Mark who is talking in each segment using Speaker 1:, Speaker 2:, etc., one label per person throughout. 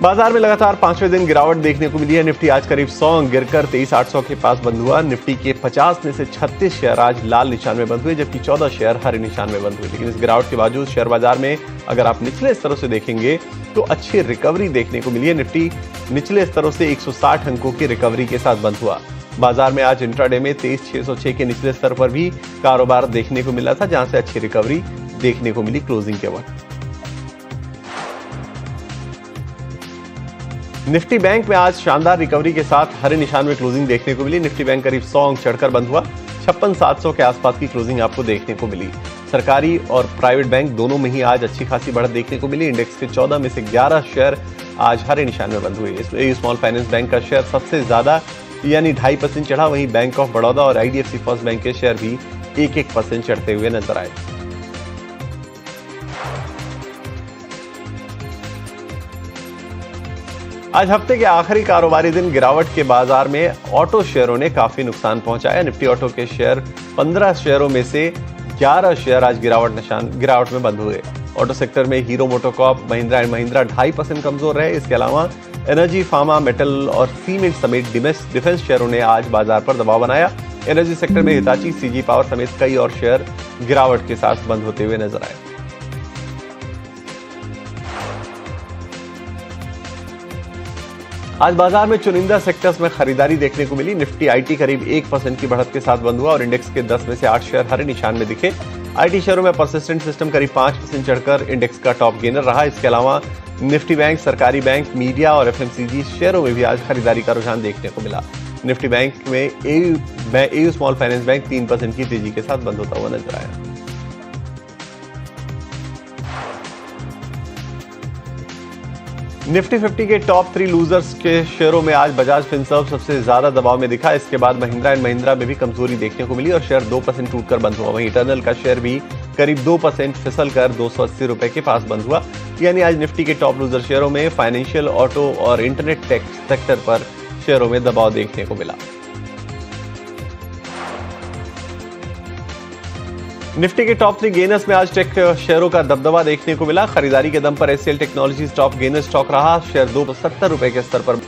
Speaker 1: बाजार में लगातार पांचवें दिन गिरावट देखने को मिली है। निफ्टी आज करीब 100 गिरकर 23,800 के पास बंद हुआ। निफ्टी के 50 में से 36 शेयर आज लाल निशान में बंद हुए, जबकि 14 शेयर हरे निशान में बंद हुए। लेकिन इस गिरावट के बावजूद शेयर बाजार में अगर आप निचले स्तरों से देखेंगे तो अच्छी रिकवरी देखने को मिली है। निफ्टी निचले स्तरों से 160 अंकों की रिकवरी के साथ बंद हुआ। बाजार में आज इंट्राडे में 23,606 के निचले स्तर पर भी कारोबार देखने को मिला था, जहां से अच्छी रिकवरी देखने को मिली क्लोजिंग के वक्त। निफ्टी बैंक में आज शानदार रिकवरी के साथ हरे निशान में क्लोजिंग देखने को मिली। निफ्टी बैंक करीब 100 अंक चढ़कर बंद हुआ। 56,700 के आसपास की क्लोजिंग आपको देखने को मिली। सरकारी और प्राइवेट बैंक दोनों में ही आज अच्छी खासी बढ़त देखने को मिली। इंडेक्स के 14 में से 11 शेयर आज हरे निशान में बंद हुए। इसमें स्मॉल फाइनेंस बैंक का शेयर सबसे ज्यादा यानी 2.5% चढ़ा। वहीं बैंक ऑफ बड़ौदा और IDFC फर्स्ट बैंक के शेयर भी 1-1% चढ़ते हुए नजर आए। आज हफ्ते के आखिरी कारोबारी दिन गिरावट के बाजार में ऑटो शेयरों ने काफी नुकसान पहुंचाया। निफ्टी ऑटो के शेयर 15 शेयरों में से 11 शेयर आज गिरावट में बंद हुए। ऑटो सेक्टर में hero MotoCorp, Mahindra and Mahindra 2.5% कमजोर रहे। इसके अलावा एनर्जी, फार्मा, मेटल और सीमेंट समेत डिफेंस शेयरों ने आज बाजार पर दबाव बनाया। एनर्जी सेक्टर में हिताची, CG पावर समेत कई और शेयर गिरावट के साथ बंद होते हुए नजर आए। आज बाजार में चुनिंदा सेक्टर्स में खरीदारी देखने को मिली। निफ्टी IT करीब 1% की बढ़त के साथ बंद हुआ और इंडेक्स के 10 में से 8 शेयर हरे निशान में दिखे। IT शेयरों में परसिस्टेंट सिस्टम करीब 5% चढ़कर इंडेक्स का टॉप गेनर रहा। इसके अलावा निफ्टी बैंक, सरकारी बैंक, मीडिया और FMCG शेयरों में भी आज खरीदारी का रुझान देखने को मिला। निफ्टी बैंक में AU स्मॉल फाइनेंस बैंक 3% की तेजी के साथ बंद होता हुआ नजर आया। निफ्टी 50 के टॉप 3 लूजर्स के शेयरों में आज बजाज फिनसर्व सबसे ज्यादा दबाव में दिखा। इसके बाद महिंद्रा एंड महिंद्रा में भी कमजोरी देखने को मिली और शेयर 2% टूटकर बंद हुआ। वहीं इटर्नल का शेयर भी करीब 2% फिसल कर 280 रुपए के पास बंद हुआ। यानी आज निफ्टी के टॉप लूजर शेयरों में फाइनेंशियल, ऑटो और इंटरनेट टेक सेक्टर पर शेयरों में दबाव देखने को मिला। निफ्टी के टॉप 3 गेनर्स में आज टेक शेयरों का दबदबा देखने को मिला। खरीदारी के दम पर HCL technologies top gainer stock रहा। शेयर 270 रुपए के स्तर पर।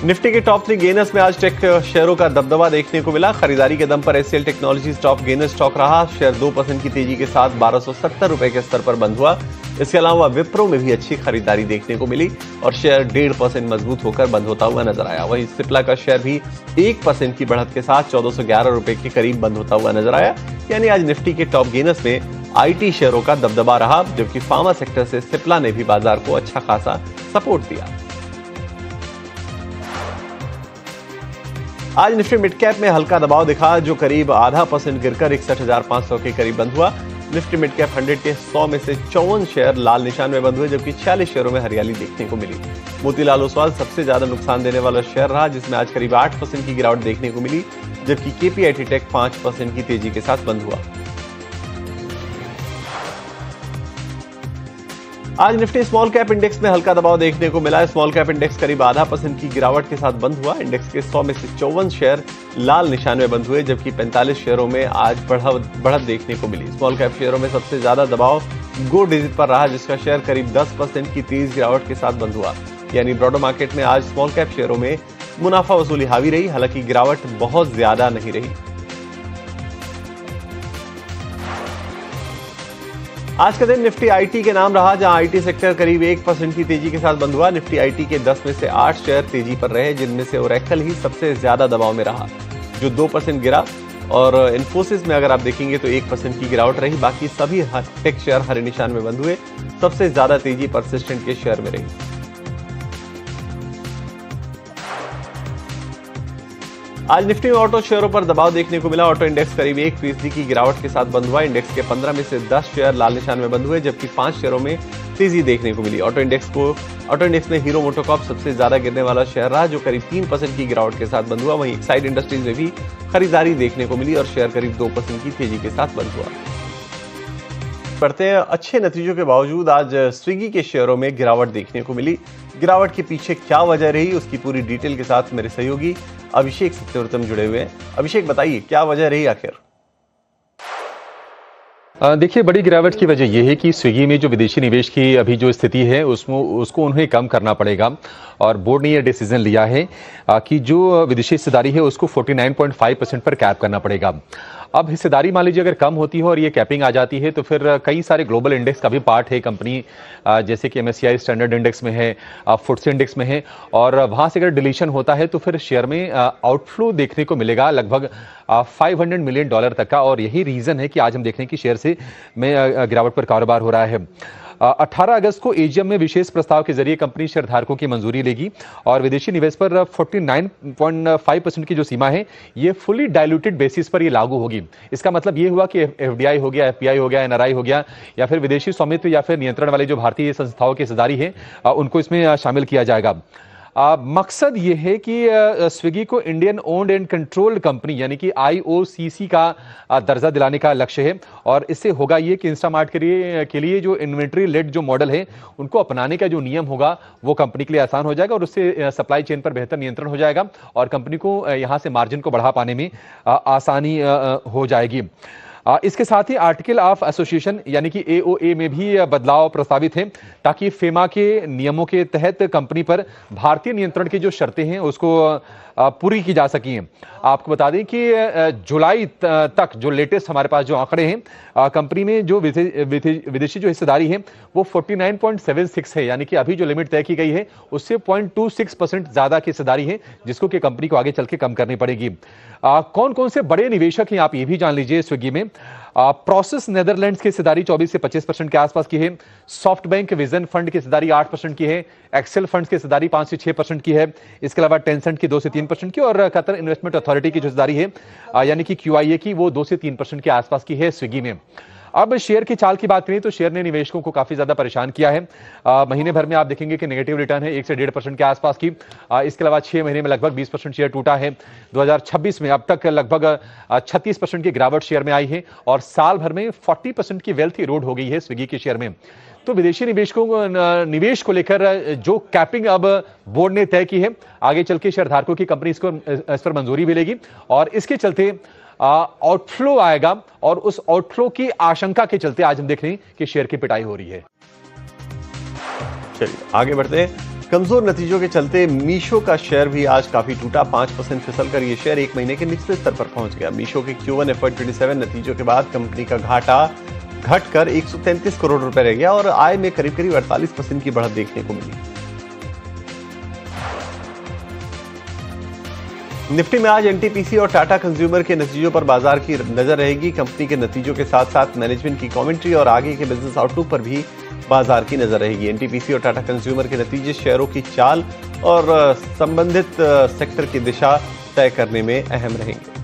Speaker 1: निफ्टी के टॉप 3 गेनर्स में आज टेक शेयरों का दबदबा देखने को मिला। खरीदारी के दम पर HCL technologies top gainer stock रहा। शेयर 2% की तेजी के साथ 1270 रुपए के स्तर पर बंद हुआ। इसके अलावा विप्रो में भी अच्छी खरीदारी देखने को मिली और शेयर 1.5% मजबूत होकर बंद होता हुआ नजर आया। वहीं सिप्ला का शेयर भी 1% की बढ़त के साथ 1411 रुपए के करीब बंद होता हुआ नजर आया। यानी आज निफ्टी के टॉप गेनर्स में IT शेयरों का दबदबा रहा, जबकि फार्मा सेक्टर से सिप्ला ने भी बाजार को अच्छा खासा सपोर्ट दिया। आज निफ्टी मिड कैप में हल्का दबाव दिखा, जो करीब 0.5% गिरकर 61,500 के करीब बंद हुआ। निफ्टी मिड कैप 100 के 100 में से 54 शेयर लाल निशान में बंद हुए, जबकि 46 शेयरों में हरियाली देखने को मिली। मोतीलाल ओसवाल सबसे ज्यादा नुकसान देने वाला शेयर रहा, जिसमें आज करीब 8% की गिरावट देखने को मिली, जबकि KPIT टेक 5% की तेजी के साथ बंद हुआ। आज निफ्टी स्मॉल कैप इंडेक्स में हल्का दबाव देखने को मिला। स्मॉल कैप इंडेक्स करीब 0.5% की गिरावट के साथ बंद हुआ। इंडेक्स के 100 में से 54 शेयर लाल निशान में बंद हुए, जबकि 45 शेयरों में आज बढ़त देखने को मिली। स्मॉल कैप शेयरों में सबसे ज्यादा दबाव गो डिजिट पर रहा, जिसका शेयर करीब 10% की तेज गिरावट के साथ बंद हुआ। यानी ब्रॉडर मार्केट में आज स्मॉल कैप शेयरों में मुनाफा वसूली हावी रही, हालांकि गिरावट बहुत ज्यादा नहीं रही। आज का दिन निफ्टी IT के नाम रहा, जहां IT सेक्टर करीब 1% की तेजी के साथ बंद हुआ। निफ्टी IT के 10 में से 8 शेयर तेजी पर रहे, जिनमें से ओरेकल ही सबसे ज्यादा दबाव में रहा, जो 2% गिरा। और इन्फोसिस में अगर आप देखेंगे तो 1% की गिरावट रही। बाकी सभी टेक शेयर हरे निशान में बंद हुए। सबसे ज्यादा तेजी परसिस्टेंट के शेयर में रही। आज निफ्टी में ऑटो शेयरों पर दबाव देखने को मिला। ऑटो इंडेक्स करीब 1% की गिरावट के साथ बंद हुआ। इंडेक्स के 15 में से 10 शेयर लाल निशान में बंद हुए, जबकि 5 शेयरों में तेजी देखने को मिली। ऑटो इंडेक्स में हीरो मोटोकॉर्प सबसे ज्यादा गिरने वाला शेयर रहा, जो करीब 3% की गिरावट के साथ बंद हुआ। वहीं एक्साइड इंडस्ट्रीज में भी खरीदारी देखने को मिली और शेयर करीब 2% की तेजी के साथ बंद हुआ। बढ़ते हैं, अच्छे नतीजों के बावजूद आज स्विगी के शेयरों में गिरावट देखने को मिली। गिरावट के पीछे क्या वजह रही, उसकी पूरी डिटेल के साथ मेरे सहयोगी अभिषेक सत्यव्रतम जुड़े हुए हैं। अभिषेक, बताइए क्या वजह रही आखिर?
Speaker 2: देखिए, बड़ी गिरावट की वजह यह है कि स्विगी में जो विदेशी निवेश की अभी जो स्थिति है उसको उन्हें कम करना पड़ेगा और बोर्ड ने यह डिसीजन लिया है कि जो विदेशी हिस्सेदारी है उसको 49.5% पर कैप करना पड़ेगा। अब हिस्सेदारी मान लीजिए अगर कम होती है और ये कैपिंग आ जाती है तो फिर कई सारे ग्लोबल इंडेक्स का भी पार्ट है कंपनी, जैसे कि MSCI स्टैंडर्ड इंडेक्स में है, फुट्से इंडेक्स में है, और वहां से अगर डिलीशन होता है तो फिर शेयर में आउटफ्लो देखने को मिलेगा लगभग $500 मिलियन तक का। और यही रीजन है कि आज हम देख रहे हैं कि शेयर से में गिरावट पर कारोबार हो रहा है। 18 अगस्त को एजीएम में विशेष प्रस्ताव के जरिए कंपनी शेयरधारकों की मंजूरी लेगी और विदेशी निवेश पर 49.5% की जो सीमा है ये फुली डाइल्यूटेड बेसिस पर ये लागू होगी। इसका मतलब ये हुआ कि एफडीआई हो गया, एफपीआई हो गया, एनआरआई हो गया, या फिर विदेशी स्वामित्व या फिर नियंत्रण वाले जो भारतीय संस्थाओं की हिस्सेदारी है उनको इसमें शामिल किया जाएगा। मकसद ये है कि स्विगी को Indian owned and controlled company यानी कि IOCC का दर्जा दिलाने का लक्ष्य है। और इससे होगा ये कि इंस्टामार्ट के लिए जो इन्वेंट्री लेड जो मॉडल है उनको अपनाने का जो नियम होगा वो कंपनी के लिए आसान हो जाएगा और उससे सप्लाई चेन पर बेहतर नियंत्रण हो जाएगा और कंपनी को यहां से मार्जिन को बढ़ा पाने में आसानी हो जाएगी। इसके साथ ही आर्टिकल ऑफ एसोसिएशन यानी कि AOA में भी बदलाव प्रस्तावित है ताकि फेमा के नियमों के तहत कंपनी पर भारतीय नियंत्रण की जो शर्तें हैं उसको पूरी की जा सकी। आपको बता दें कि जुलाई तक जो लेटेस्ट हमारे पास जो आंकड़े हैं कंपनी में जो विदेशी जो हिस्सेदारी है वो 49.76 है, यानी कि अभी जो लिमिट तय की गई है उससे 0.26% ज्यादा की हिस्सेदारी है जिसको कि कंपनी को आगे चल के कम करनी पड़ेगी। कौन कौन से बड़े निवेशक हैं आप ये भी जान लीजिए स्विगी में। प्रोसेस नेदरलैंड्स की हिस्सेदारी 24 से 25% के आसपास की है। सॉफ्ट बैंक विजन फंड की हिस्सेदारी 8% की है। एक्सेल फंड्स की हिस्सेदारी 5 से 6% की है। इसके अलावा टेंसेंट की 2 से 3% की और कतर इन्वेस्टमेंट अथॉरिटी की जो हिस्सेदारी है यानी कि QIA की वो 2 से 3% के आसपास की है स्विगी में। अब शेयर की चाल की बात करें तो शेयर ने निवेशकों को काफी ज्यादा परेशान किया है। महीने भर में आप देखेंगे कि नेगेटिव रिटर्न है 1 से 1.5% के आसपास की। इसके अलावा 6 महीने में लगभग 20% शेयर टूटा है। 2026 में अब तक लगभग 36% की गिरावट शेयर में आई है और साल भर में 40% की वेल्थ इरोड हो गई है स्विगी के शेयर में। तो विदेशी निवेशकों को निवेश को लेकर जो कैपिंग अब बोर्ड ने तय की है आगे चल के शेयरधारकों की कंपनी इस पर मंजूरी मिलेगी और इसके चलते आउटफ्लो आएगा और उस आउटफ्लो की आशंका के चलते आज हम देख रहे हैं कि शेयर की पिटाई हो रही है।
Speaker 1: चलिए आगे बढ़ते हैं। कमजोर नतीजों के चलते मीशो का शेयर भी आज काफी टूटा। 5% फिसलकर यह शेयर एक महीने के निचले स्तर पर पहुंच गया। मीशो के Q1 FY27 नतीजों के बाद कंपनी का घाटा घटकर 133 करोड़ रुपए रह गया और आय में करीब करीब 48% की बढ़त देखने को मिली। निफ्टी में आज NTPC और टाटा कंज्यूमर के नतीजों पर बाजार की नजर रहेगी। कंपनी के नतीजों के साथ साथ मैनेजमेंट की कमेंट्री और आगे के बिजनेस आउटलुक पर भी बाजार की नजर रहेगी। NTPC और टाटा कंज्यूमर के नतीजे शेयरों की चाल और संबंधित सेक्टर की दिशा तय करने में अहम रहेंगे।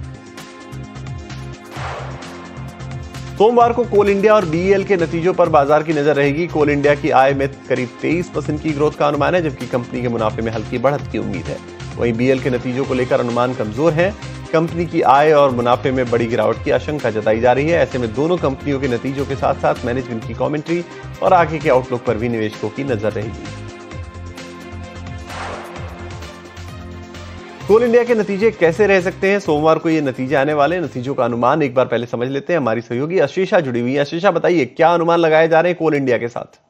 Speaker 1: सोमवार को कोल इंडिया और BEL के नतीजों पर बाजार की नजर रहेगी। कोल इंडिया की आय में करीब 23% की ग्रोथ का अनुमान है जबकि कंपनी के मुनाफे में हल्की बढ़त की उम्मीद है। वहीं BEL के नतीजों को लेकर अनुमान कमजोर है। कंपनी की आय और मुनाफे में बड़ी गिरावट की आशंका जताई जा रही है। ऐसे में दोनों कंपनियों के नतीजों के साथ साथ मैनेजमेंट की कमेंट्री और आगे के आउटलुक पर भी निवेशकों की नजर रहेगी। कोल इंडिया के नतीजे कैसे रह सकते हैं? सोमवार को ये नतीजे आने वाले नतीजों का अनुमान एक बार पहले समझ लेते हैं। हमारी सहयोगी आशीषा जुड़ी हुई है। आशीषा बताइए क्या अनुमान लगाए जा रहे हैं कोल इंडिया के साथ?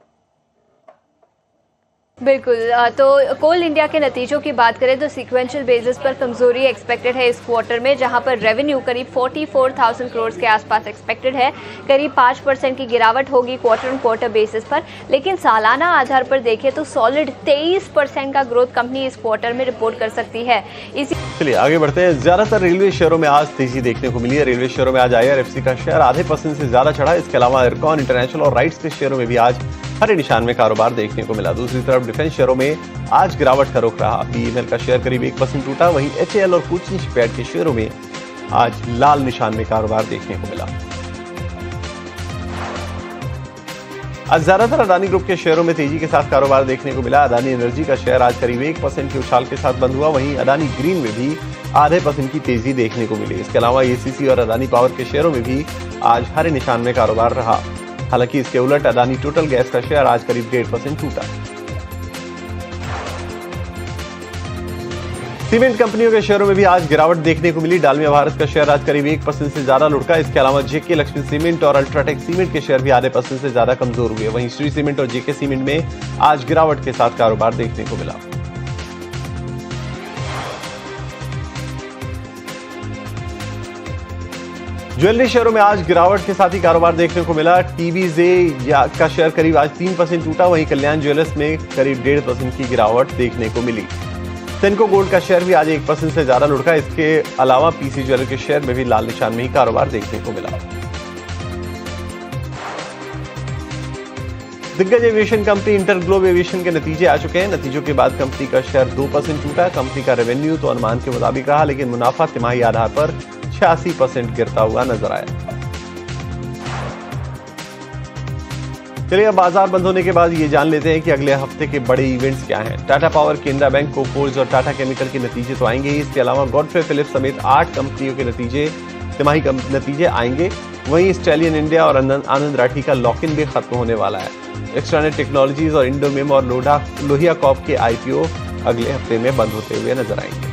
Speaker 3: बिल्कुल, तो कोल इंडिया के नतीजों की बात करें तो सीक्वेंशियल बेसिस पर कमजोरी एक्सपेक्टेड है इस क्वार्टर में, जहां पर रेवेन्यू करीब 44,000 करोड़ के आसपास एक्सपेक्टेड है। करीब 5% की गिरावट होगी क्वार्टर ऑन क्वार्टर बेसिस पर, लेकिन सालाना आधार पर देखें तो सॉलिड 23% का ग्रोथ कंपनी इस क्वार्टर में रिपोर्ट कर सकती है। इसी
Speaker 1: चलिए आगे बढ़ते हैं। ज्यादातर रेलवे शेयरों में आज तेजी देखने को मिली है। रेलवे शेयरों में आज IRFC का शेयर आधे % से ज्यादा चढ़ा। इसके अलावा इरकॉन इंटरनेशनल और राइट्स के शेयरों में भी आज हरे निशान में कारोबार देखने को मिला। दूसरी तरफ डिफेंस शेयरों में आज गिरावट का रुख रहा। BEML का शेयर करीब 1% टूटा। वहीं HAL और कोचिन शिपयार्ड के शेयरों में आज लाल निशान में कारोबार देखने को मिला। आज ज्यादातर अदानी ग्रुप के शेयरों में तेजी के साथ कारोबार देखने को मिला। अदानी एनर्जी का शेयर आज करीब 1% की उछाल के साथ बंद हुआ। वहीं अदानी ग्रीन में भी आधे % की तेजी देखने को मिली। इसके अलावा ACC और अदानी पावर के शेयरों में भी आज हरे निशान में कारोबार रहा। हालांकि इसके उलट अदानी टोटल गैस का शेयर आज करीब 1.5% टूटा। सीमेंट कंपनियों के शेयरों में भी आज गिरावट देखने को मिली। डालमिया भारत का शेयर आज करीब 1% से ज्यादा लुढ़का। इसके अलावा जेके लक्ष्मी सीमेंट और अल्ट्राटेक सीमेंट के शेयर भी आधे % से ज्यादा कमजोर हुए। वहीं श्री सीमेंट और जेके सीमेंट में आज गिरावट के साथ कारोबार देखने को मिला। ज्वेलरी शेयरों में आज गिरावट के साथ ही कारोबार देखने को मिला। टीवीजे का शेयर करीब आज 3% टूटा। वहीं कल्याण ज्वेलर्स में करीब 1.5% की गिरावट देखने को मिली। सेनको गोल्ड का शेयर भी आज 1% से ज्यादा लुढ़का। इसके अलावा पीसी ज्वेलर के शेयर में भी लाल निशान में ही कारोबार देखने को मिला। दिग्गज एविएशन कंपनी इंटरग्लोब एविएशन के नतीजे आ चुके हैं। नतीजों के बाद कंपनी का शेयर 2% टूटा। कंपनी का रेवेन्यू तो अनुमान के मुताबिक रहा, लेकिन मुनाफा तिमाही आधार पर 86% गिरता हुआ नजर आया। चलिए अब बाजार बंद होने के बाद ये जान लेते हैं कि अगले हफ्ते के बड़े इवेंट्स क्या हैं। Tata power, Canara bank, Coforge और टाटा केमिकल के नतीजे तो आएंगे ही। इसके अलावा गॉडफ्रे फिलिप्स समेत 8 कंपनियों के तिमाही नतीजे आएंगे। वहीं स्टैलियन इंडिया और आनंद राठी का लॉक इन भी खत्म होने वाला है। एक्स्ट्रानेट टेक्नोलॉजीज और इंडोमिम और लोहिया कॉर्प के IPO अगले हफ्ते में बंद होते हुए नजर आएंगे।